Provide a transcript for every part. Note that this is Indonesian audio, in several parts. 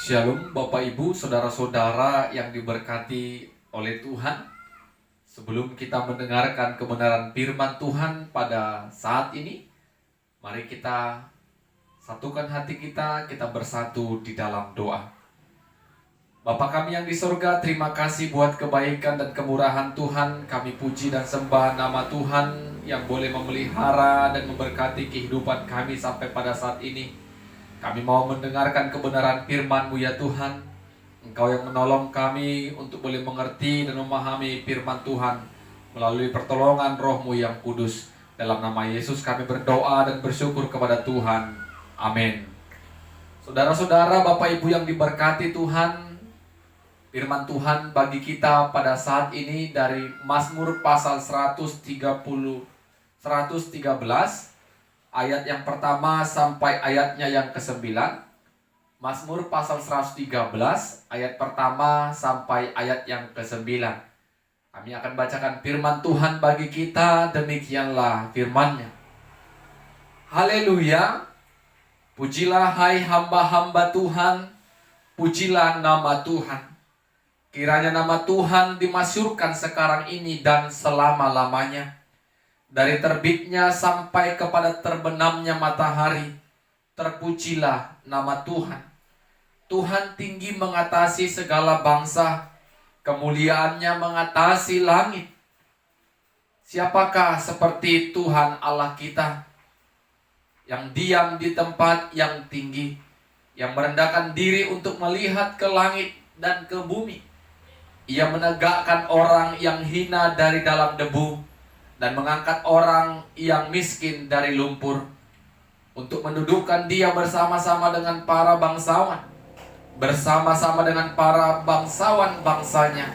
Shalom Bapak Ibu, Saudara-saudara yang diberkati oleh Tuhan. Sebelum kita mendengarkan kebenaran firman Tuhan pada saat ini, mari kita satukan hati kita bersatu di dalam doa. Bapa kami yang di surga, terima kasih buat kebaikan dan kemurahan Tuhan. Kami puji dan sembah nama Tuhan yang boleh memelihara dan memberkati kehidupan kami sampai pada saat ini. Kami mau mendengarkan kebenaran firman-Mu ya Tuhan. Engkau yang menolong kami untuk boleh mengerti dan memahami firman Tuhan melalui pertolongan Roh-Mu yang kudus. Dalam nama Yesus kami berdoa dan bersyukur kepada Tuhan. Amin. Saudara-saudara, Bapak Ibu yang diberkati Tuhan, firman Tuhan bagi kita pada saat ini dari Mazmur pasal 113 ayat yang pertama sampai ayatnya yang ke-9. Mazmur pasal 113 ayat pertama sampai ayat yang ke-9. Kami akan bacakan firman Tuhan bagi kita, demikianlah firman-Nya. Haleluya. Pujilah hai hamba-hamba Tuhan, pujilah nama Tuhan. Kiranya nama Tuhan dimasyhurkan sekarang ini dan selama-lamanya. Dari terbitnya sampai kepada terbenamnya matahari, terpujilah nama Tuhan. Tuhan tinggi mengatasi segala bangsa, kemuliaannya mengatasi langit. Siapakah seperti Tuhan Allah kita, yang diam di tempat yang tinggi, yang merendahkan diri untuk melihat ke langit dan ke bumi. Ia menegakkan orang yang hina dari dalam debu, dan mengangkat orang yang miskin dari lumpur, untuk mendudukkan dia bersama-sama dengan para bangsawan, bersama-sama dengan para bangsawan bangsanya.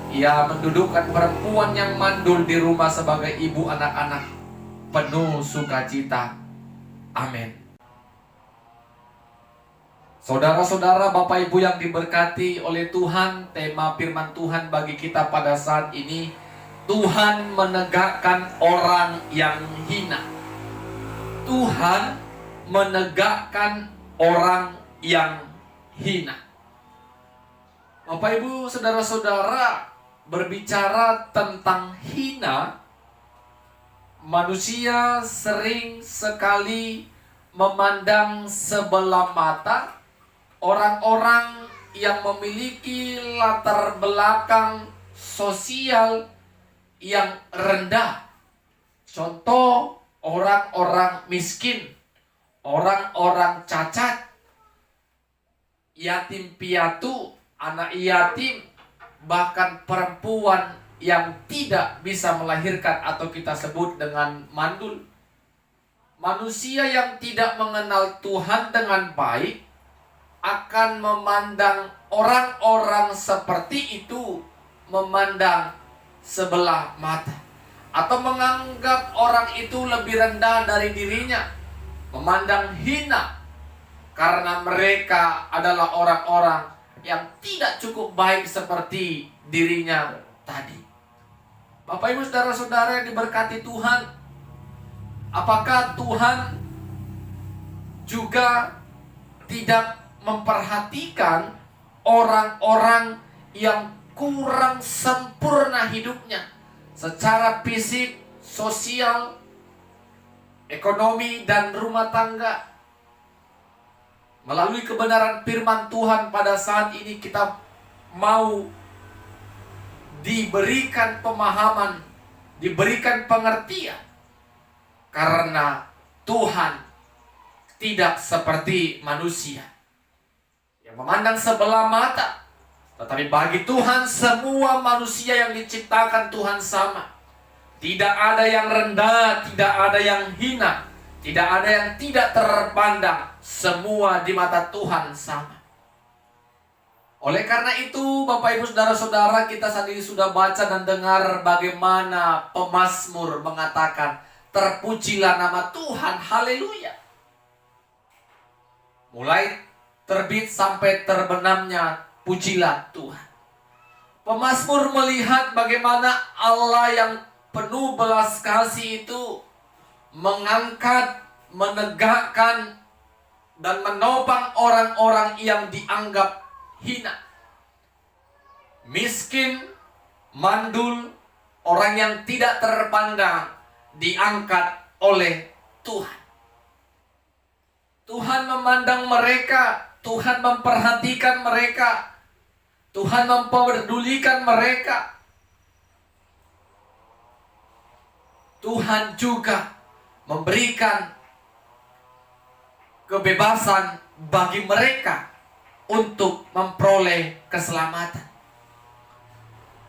Ia mendudukkan perempuan yang mandul di rumah sebagai ibu anak-anak, penuh sukacita. Amin. Saudara-saudara, Bapak Ibu yang diberkati oleh Tuhan, tema firman Tuhan bagi kita pada saat ini, Tuhan menegakkan orang yang hina. Tuhan menegakkan orang yang hina. Bapak Ibu, saudara-saudara, berbicara tentang hina, manusia sering sekali memandang sebelah mata orang-orang yang memiliki latar belakang sosial yang rendah. Contoh, orang-orang miskin, orang-orang cacat, yatim piatu, anak yatim, bahkan perempuan yang tidak bisa melahirkan atau kita sebut dengan mandul. Manusia yang tidak mengenal Tuhan dengan baik akan memandang orang-orang seperti itu, memandang sebelah mata, atau menganggap orang itu lebih rendah dari dirinya, memandang hina karena mereka adalah orang-orang yang tidak cukup baik seperti dirinya tadi. Bapak Ibu saudara-saudara yang diberkati Tuhan, apakah Tuhan juga tidak memperhatikan orang-orang yang kurang sempurna hidupnya secara fisik, sosial, ekonomi, dan rumah tangga? Melalui kebenaran firman Tuhan pada saat ini kita mau diberikan pemahaman, diberikan pengertian, karena Tuhan tidak seperti manusia yang memandang sebelah mata. Tetapi bagi Tuhan semua manusia yang diciptakan Tuhan sama. Tidak ada yang rendah, tidak ada yang hina, tidak ada yang tidak terpandang. Semua di mata Tuhan sama. Oleh karena itu, Bapak Ibu saudara-saudara, kita saat ini sudah baca dan dengar bagaimana pemazmur mengatakan, terpujilah nama Tuhan, haleluya. Mulai terbit sampai terbenamnya, pujilah Tuhan. Pemazmur melihat bagaimana Allah yang penuh belas kasih itu mengangkat, menegakkan dan menopang orang-orang yang dianggap hina, miskin, mandul, orang yang tidak terpandang, diangkat oleh Tuhan. Tuhan memandang mereka, Tuhan memperhatikan mereka, Tuhan mempedulikan mereka. Tuhan juga memberikan kebebasan bagi mereka untuk memperoleh keselamatan.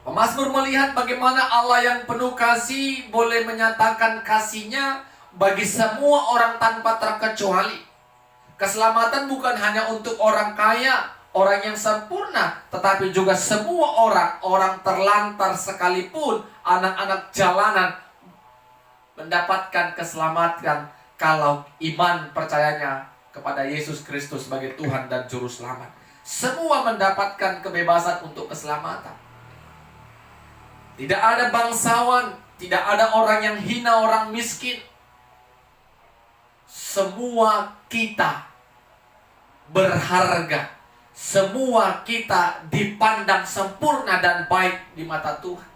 Pemazmur melihat bagaimana Allah yang penuh kasih boleh menyatakan kasih-Nya bagi semua orang tanpa terkecuali. Keselamatan bukan hanya untuk orang kaya, orang yang sempurna, tetapi juga semua orang, orang terlantar sekalipun, anak-anak jalanan mendapatkan keselamatan kalau iman percayanya kepada Yesus Kristus sebagai Tuhan dan Juru Selamat. Semua mendapatkan kebebasan untuk keselamatan. Tidak ada bangsawan, tidak ada orang yang hina, orang miskin. Semua kita berharga. Semua kita dipandang sempurna dan baik di mata Tuhan.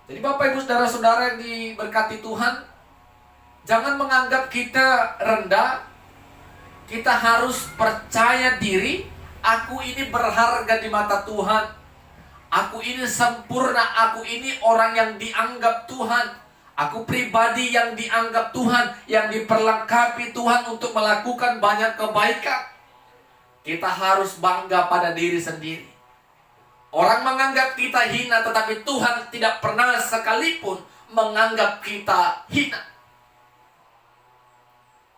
Jadi Bapak Ibu Saudara-saudara yang diberkati Tuhan, jangan menganggap kita rendah. Kita harus percaya diri, aku ini berharga di mata Tuhan. Aku ini sempurna, aku ini orang yang dianggap Tuhan. Aku pribadi yang dianggap Tuhan, yang diperlengkapi Tuhan untuk melakukan banyak kebaikan. Kita harus bangga pada diri sendiri. Orang menganggap kita hina, tetapi Tuhan tidak pernah sekalipun menganggap kita hina.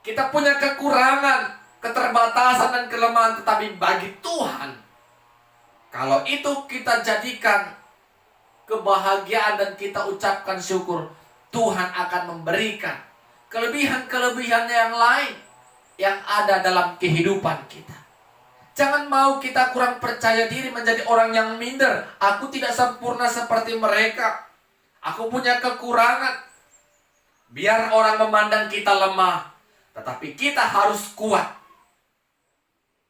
Kita punya kekurangan, keterbatasan dan kelemahan, tetapi bagi Tuhan, kalau itu kita jadikan kebahagiaan dan kita ucapkan syukur, Tuhan akan memberikan kelebihan-kelebihan yang lain yang ada dalam kehidupan kita. Jangan mau kita kurang percaya diri menjadi orang yang minder. Aku tidak sempurna seperti mereka. Aku punya kekurangan. Biar orang memandang kita lemah, tetapi kita harus kuat.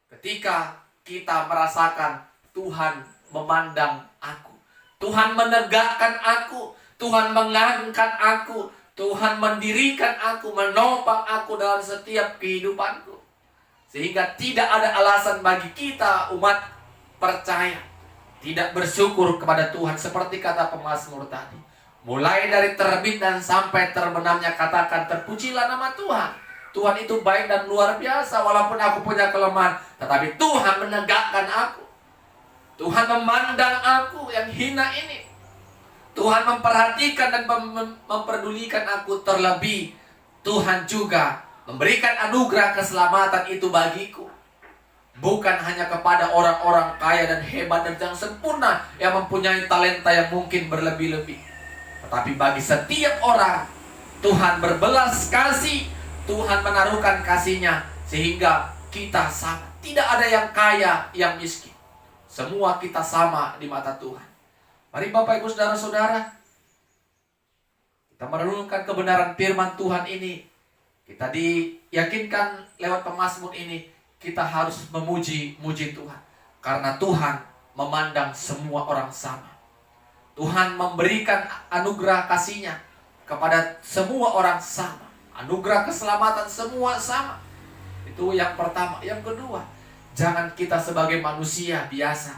Ketika kita merasakan Tuhan memandang aku, Tuhan menegakkan aku, Tuhan mengangkat aku, Tuhan mendirikan aku, menopang aku dalam setiap kehidupanku. Sehingga tidak ada alasan bagi kita umat percaya tidak bersyukur kepada Tuhan. Seperti kata pemazmur tadi, mulai dari terbit dan sampai terbenamnya katakan, terpujilah nama Tuhan. Tuhan itu baik dan luar biasa. Walaupun aku punya kelemahan, tetapi Tuhan menegakkan aku. Tuhan memandang aku yang hina ini. Tuhan memperhatikan dan memperdulikan aku. Terlebih Tuhan juga memberikan anugerah keselamatan itu bagiku. Bukan hanya kepada orang-orang kaya dan hebat dan yang sempurna, yang mempunyai talenta yang mungkin berlebih-lebih, tetapi bagi setiap orang Tuhan berbelas kasih. Tuhan menaruhkan kasih-Nya sehingga kita sama. Tidak ada yang kaya, yang miskin. Semua kita sama di mata Tuhan. Mari Bapak Ibu Saudara-saudara, kita merenungkan kebenaran firman Tuhan ini. Kita diyakinkan lewat pemazmur ini, kita harus memuji Tuhan. Karena Tuhan memandang semua orang sama. Tuhan memberikan anugerah kasih-Nya kepada semua orang sama. Anugerah keselamatan semua sama. Itu yang pertama. Yang kedua, jangan kita sebagai manusia biasa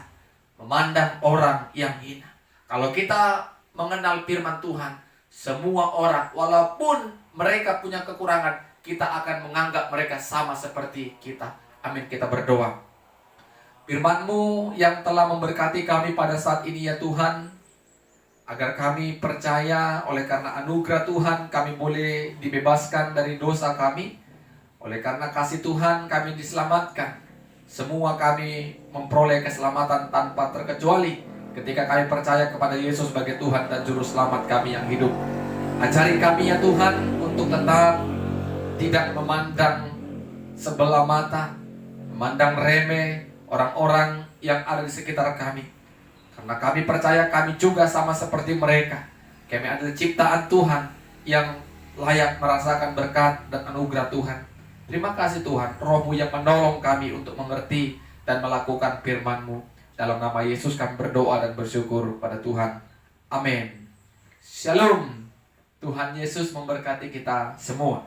memandang orang yang hina. Kalau kita mengenal firman Tuhan, semua orang, walaupun mereka punya kekurangan, kita akan menganggap mereka sama seperti kita. Amin. Kita berdoa. Firman-Mu yang telah memberkati kami pada saat ini ya Tuhan, agar kami percaya oleh karena anugerah Tuhan kami boleh dibebaskan dari dosa kami. Oleh karena kasih Tuhan kami diselamatkan. Semua kami memperoleh keselamatan tanpa terkecuali ketika kami percaya kepada Yesus sebagai Tuhan dan Juru Selamat kami yang hidup. Ajari kami ya Tuhan untuk tetap tidak memandang sebelah mata, memandang remeh orang-orang yang ada di sekitar kami. Karena kami percaya kami juga sama seperti mereka. Kami adalah ciptaan Tuhan yang layak merasakan berkat dan anugerah Tuhan. Terima kasih Tuhan, Roh-Mu yang menolong kami untuk mengerti dan melakukan firman-Mu. Dalam nama Yesus kami berdoa dan bersyukur pada Tuhan. Amin. Shalom. Tuhan Yesus memberkati kita semua.